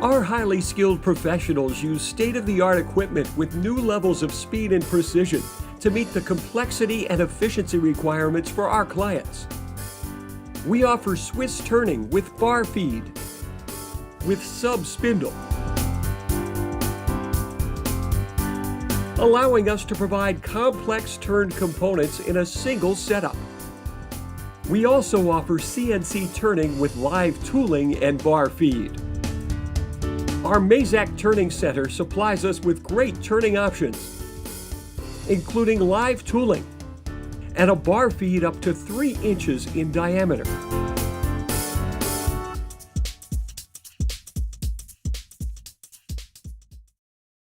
Our highly skilled professionals use state-of-the-art equipment with new levels of speed and precision to meet the complexity and efficiency requirements for our clients. We offer Swiss turning with bar feed, with sub-spindle, allowing us to provide complex turned components in a single setup. We also offer CNC turning with live tooling and bar feed. Our Mazak Turning Center supplies us with great turning options, including live tooling and a bar feed up to 3 inches in diameter.